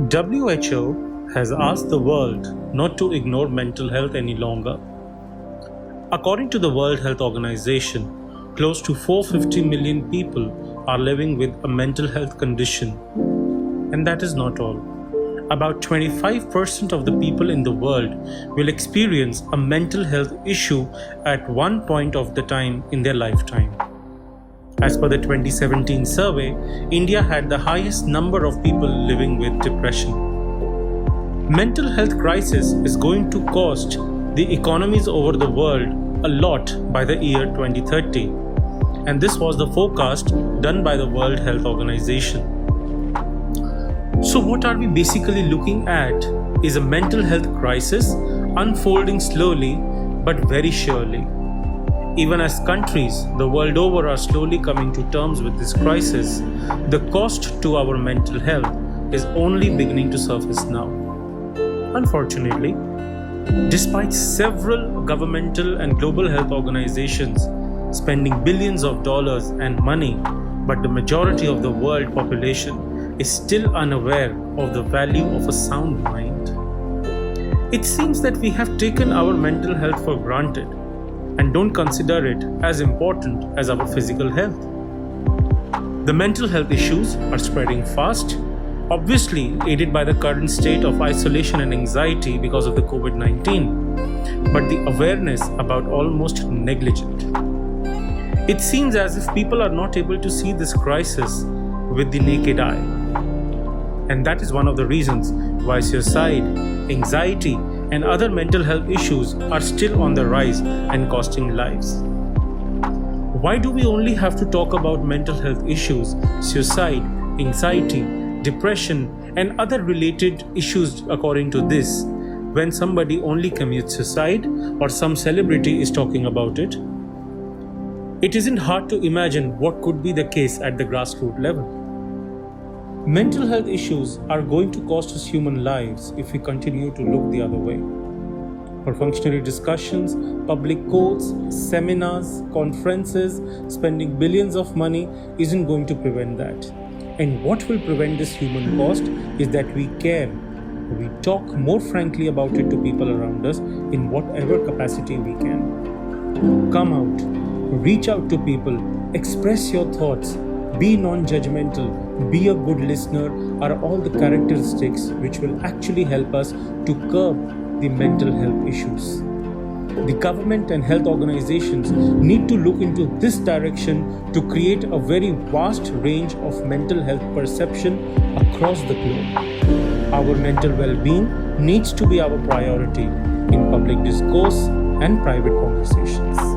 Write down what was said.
WHO has asked the world not to ignore mental health any longer. According to the World Health Organization, close to 450 million people are living with a mental health condition. And that is not all. About 25% of the people in the world will experience a mental health issue at one point of the time in their lifetime. As per the 2017 survey, India had the highest number of people living with depression. Mental health crisis is going to cost the economies over the world a lot by the year 2030. And this was the forecast done by the World Health Organization. So what are we basically looking at is a mental health crisis unfolding slowly but very surely. Even as countries the world over are slowly coming to terms with this crisis, the cost to our mental health is only beginning to surface now. Unfortunately, despite several governmental and global health organizations spending billions of dollars and money, but the majority of the world population is still unaware of the value of a sound mind. It seems that we have taken our mental health for granted and don't consider it as important as our physical health. The mental health issues are spreading fast, obviously aided by the current state of isolation and anxiety because of the COVID-19, but the awareness about almost negligent. It seems as if people are not able to see this crisis with the naked eye. And that is one of the reasons why suicide, anxiety, and other mental health issues are still on the rise and costing lives. Why do we only have to talk about mental health issues, suicide, anxiety, depression, and other related issues according to this, when somebody only commits suicide or some celebrity is talking about it? It isn't hard to imagine what could be the case at the grassroots level. Mental health issues are going to cost us human lives if we continue to look the other way. Perfunctory discussions, public quotes, seminars, conferences, spending billions of money isn't going to prevent that. And what will prevent this human cost is that we care. We talk more frankly about it to people around us in whatever capacity we can. Come out, reach out to people, express your thoughts, be non-judgmental, be a good listener are all the characteristics which will actually help us to curb the mental health issues. The government and health organizations need to look into this direction to create a very vast range of mental health perception across the globe. Our mental well-being needs to be our priority in public discourse and private conversations.